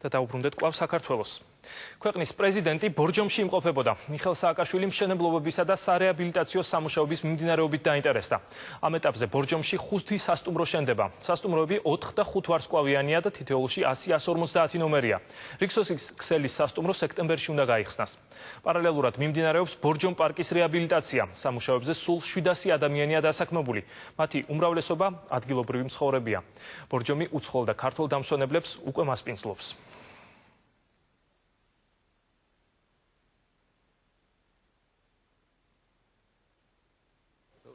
და დაუბრუნდეთ კვლავ საქართველოს. ქვეყნის პრეზიდენტი ბორჯომში იმყოფებოდა. მიხეილ სააკაშვილიმ მშენებლობებისა და სარეაბილიტაციო სამუშაოების მიმდინარეობით დაინტერესდა. ამ ეტაპზე ბორჯომში 5 სასტუმრო შენდება. სასტუმროები 4 და 5 ვარსკვლავიანია და თითოეულში 100-150 ნომერია. რიქსოსის ქსელის სასტუმრო სექტემბერში უნდა გაიხსნას. პარალელურად მიმდინარეობს ბორჯომ პარკის რეაბილიტაცია. სამუშაოებზე სულ 700 ადამიანია დასაქმებული. მათი უმრავლესობა ადგილობრივი მცხოვრებია. ბორჯომი უცხოელ და ქართულ დამსვენებლებს უკვე მასპინძლობს.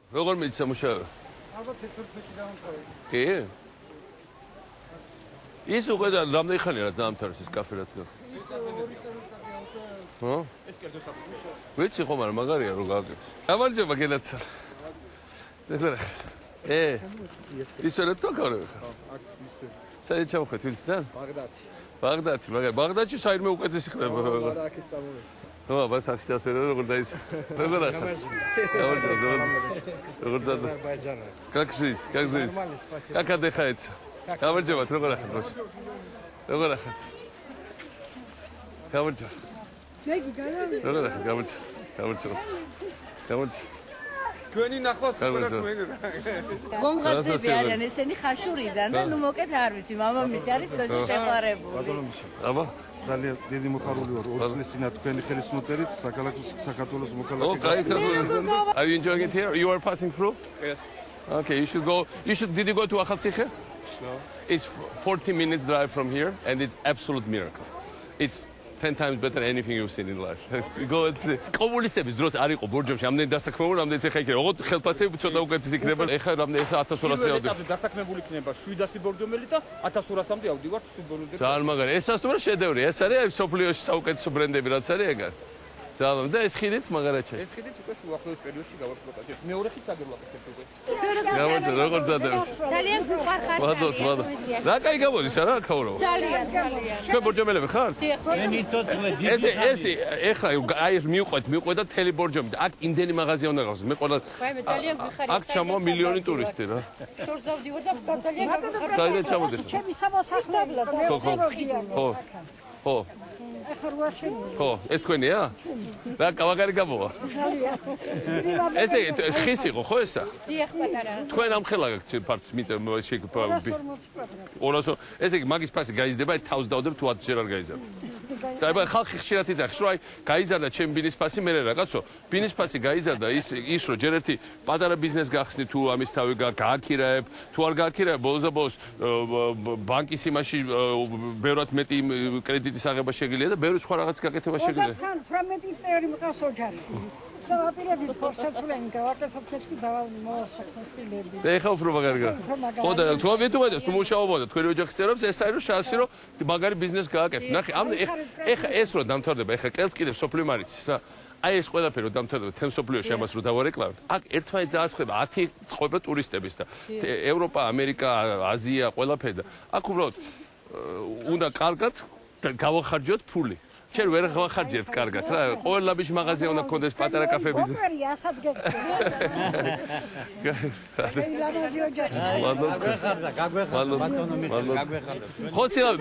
როგორ მიდის სამუშაო? ალბათ ერთ თვეში დავამთავრე. კი? ის უკვე რამდენი ხანია რა დაამთავრეს ეს კაფე რა თქმა. ხო? ეს კერძო საფუძვლია. ვიცი ხო, მაგრამ მაგარია რომ გააკეთეს. გამარჯობა გენაცა. ეხლა ის ვერ თქოქორე ხა. აქ ისე. საერთოდ ჩავხე თბილისიდან? ბაღდათი. ბაღდათი, მაგრამ ბაღდათში საერთოდ უკეთესი ხდება. და აქეთ წამოვედი. ხო, აბა სახში დასვერე როგორ დაის. როგორ ახლა? გამარჯობა. როგორ დადა? აზერბაიჯანი. Как жизнь? Как жизнь? Нормально, спасибо. Как отдыхается? გამარჯობა, როგორ ახლა? როგორ ახლა? გამარჯობა. მეგი განავიდა. როგორ ახლა? გამარჯობა. გამარჯობა. გამარჯობა. თქვენი ნახვა სულაც მეერა. გონღაცები არიან ესენი ხაშურიდან და ნუ მოკეთ არ ვიცი, მამამისი არის თქვენზე შეყვარებული. აბა ძალიან დიდი მოხარული ვარ. 2 წლის წინ თქვენი ხელის მოწერით საქართველოს მოქალაქე. Oh, are you enjoying it here? You are passing through? Yes. Okay, you should go. Did you go to Akhaltsikhe? No. It's 40 minutes drive from here, and it's absolute miracle. It's 10 times better than anything you've seen in life. Go and see. კომუნისტების დროს არ იყო ბორჯომში, ამდენი დასაქმებული, ამდენი ციხე იქნება. ოღონდ ხელფასები ცოტა უკეთესი იქნება. ეხლა რამდენი 1200 ავდი. დასაქმებული იქნება 700 ბორჯომელი და 1200-მდე ავდივართ სუბორუდე. ძალიან მაგარი. ეს სასტუმრო შედევრი. ეს არის სოფლიოში საუკეთესო ბრენდები, რაც არის ეგარ. ძალიან და ეს ხიდიც მაგარაჩა. ეს ხიდიც უკვე უახლოეს პერიოდში გავაკეთე. მეორე ხიდს აგერვაკეთებ უკვე. გამარჯობა, როგორ ზადებს? ძალიან გვყარხარ. ვადოთ. რა კაი გამოდის არა ქაურო? ძალიან. თქვენ ბორჯომელები ხართ? ეს ეხლა აი მივყვეთ და თელი ბორჯომი და აქ იმდენი მაღაზია უნდა გახსოვს. მე ყველა ძალიან გვიხარია. აქ ჩამოვა მილიონი ტურისტი რა. შორს დავდივარ და ძალიან გვიხარია. საიდან ჩამოდით? ჩემი სამოსახლებლად ხო. ხო. ხო, ეს თქვენია? რა კავაგარი გამოვა? ეს ხის იყო ხო ესა? დიახ, პატარა. თქვენ ამ ხელა გაქვთ ფართ მიწა ესე იგი მაგის ფასი გაიზრდება, თავს დავდებ თუ 10 ჯერ არ გაიზარდა. და აბა ხალხი ხშირად იტახს, რომ აი გაიზარდა ჩემი ბინის ფასი, მე რა კაცო, ბინის ფასი გაიზარდა ის რომ ჯერ ერთი პატარა ბიზნეს გახსნი თუ ამის თავი გააქირაებ, თუ არ გააქირაებ, ბოლოს და ბოლოს ბანკის იმაში ბევრად მეტი კრედიტის აღება შეგიძლია და ბევრი სხვა რაღაც გაკეთება შეგიძლია. 18 წელი მყავს ოჯახი. და აპირებდით ფორსაცულენ გავაკეთოთ მეთქი დავამოსაქმეილები. და ეხა უფრო მაგარი გა. ხო და თქვენ ვიტყვეთ თუ მუშაობოდა თქვენი ოჯახის წევრებს ეს არის რომ შანსი რომ მაგარი ბიზნესი გააკეთოთ. ნახე, ეხა ეს რო დამთავრდება, ეხა კელს კიდევ სოფლიო მარიცის რა. აი ეს ყველაფერი რომ დამთავრდება თემ სოფლიოში ამას რო დავარეკლამოთ. აქ ერთმანეთს დაასხება 10 წყობა ტურისტების და ევროპა, ამერიკა, აზია, ყველაფერი და აქ უბრალოდ უნდა კარგად გავახარჯოთ ფული. Čer ვერ გავახარჯებთ კარგად რა. ყოველ ლაბიში მაღაზია უნდა გქონდეს პატარა კაფეების. ოქრია ასადგეთქე. ხოსილა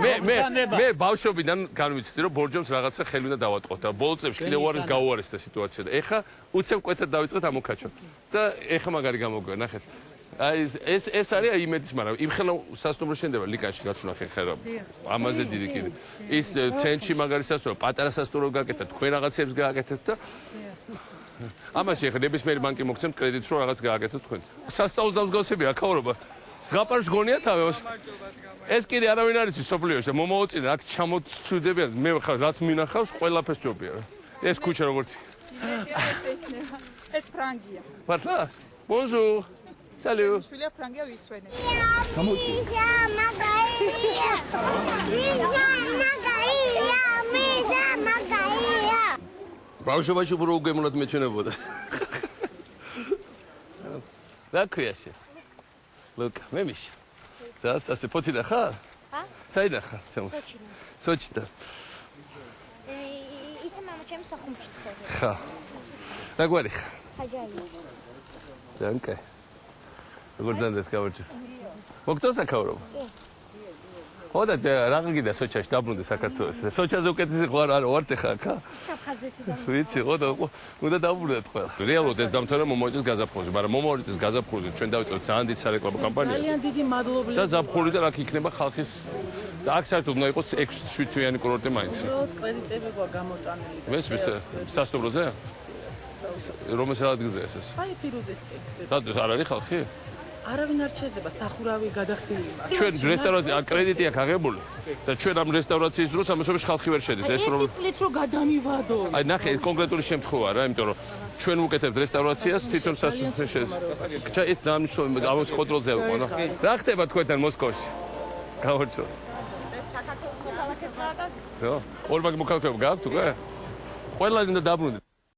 მე ბავშვობიდან განვიცდი რომ ბორჯომს რაღაცა ხელი უნდა დავატყოთ და ბოლო წლებში კიდევ უარეს გაუარესდა სიტუაცია და ეხა უცებ კვეთად დავიწყეთ ამოქაჩო. და ეხა მაგარი გამოგვია, ნახეთ. აი ეს არის აი იმედის, მაგრამ იმ ხელა სასტუმრო შენდება ლიკანში რაც უნდა ხერხერა. ამაზე დიდი კიდე. ის ცენტრში მაგარი სასტუმრო, პატარა სასტუმრო გააკეთეთ, თქვენ რაღაცებს გააკეთეთ და ამაში ხა ნებისმიერი ბანკი მოგცემთ კრედიტს რომ რაღაც გააკეთოთ თქვენ. სასწაულს დამსგავსებია ქაურობა. ზღაპარში გონია თავი. ეს კიდე არავინ არ იცის სოფლიოში და მომაუწინა აქ ჩამოწვდებიან. მე ხა რაც მინახავს, ყველაფერს ჯობია რა. ეს ქუჩა როგორც. ეს ფრანგია. პარტა? Bonjour. Salut. Φίλια ფრანგია ვისვენებ. ბავშვობაში უფრო უგემოვნად მეჩვენებოდა. რა ქვია შენ? ლუკა, მე მიშა. და ასე ფოთიდან ხარ? ხა? საიდან ხარ? სოჩიდან. ისე მამა ჩემს სახუმში ცხოვრობს. ხა. რა გვარი ხარ? ხაჯაია. ძალიან. როგორ დანდეთ გავარჯო? მოგწონს აქაურობა? კი. ისე მამა ჩემს სახუმში ცხოვრობს. ხა. რა გვარი ხარ? ხაჯაია. ძალიან. როგორ დანდეთ გავარჯო? მოგწონს აქაურობა? კი. ისე მამა ჩემს სახუმში ცხოვრობს. ხა. რა გვარი ხარ? ხაჯაია. ძალიან. როგორ დანდეთ გავარჯო? მოგწონს აქაურობა? კი. ხო და რა გიგდა სოჩაში დაბრუნდი საქართველოს. სოჩაზე უკეთესი ხო არ ვართ ხა ხა? საფხაზეთიდან. ვიცი ხო და უნდა დაბრუნდეთ ყველა. რეალურად ეს დამთავრდა მომავალ გაზაფხულზე, მაგრამ მომავალ წლის გაზაფხულზე ჩვენ დავიწყებთ ძალიან დიდ სარეკლამო კამპანიას. ძალიან დიდი მადლობა. და ზაფხულიდან აქ იქნება ხალხის და აქ საერთოდ უნდა იყოს 6-7 თვიანი კურორტი მაინც. კრედიტები ყო გამოწანილი. მესმის სასტუმროზე? რომეს ადგილზე ეს? აი პირუზის წინ. და არ არის ხალხი? არავინ არ შეიძლება სახურავი გადახდილი მაქვს. ჩვენ რესტავრაცია კრედიტი აქვს აღებული და ჩვენ ამ რესტავრაციის დროს ამასობაში ხალხი ვერ შედის ეს ერთი წლით რო გადამივადო. აი ნახე კონკრეტული შემთხვევაა რა იმიტომ რომ ჩვენ ვუკეთებთ რესტავრაციას თვითონ სასტუმროში შედის. ეს ძალიან მნიშვნელოვანია ამას ხოტროლზე ვიყო რა. რა ხდება თქვენთან მოსკოვში? გამორჩო. საქართველოს მოქალაქეც ვარ და რა? ორბაგი მოქალაქეობა გაქვთ უკვე? ყველანი უნდა დაბრუნდეთ.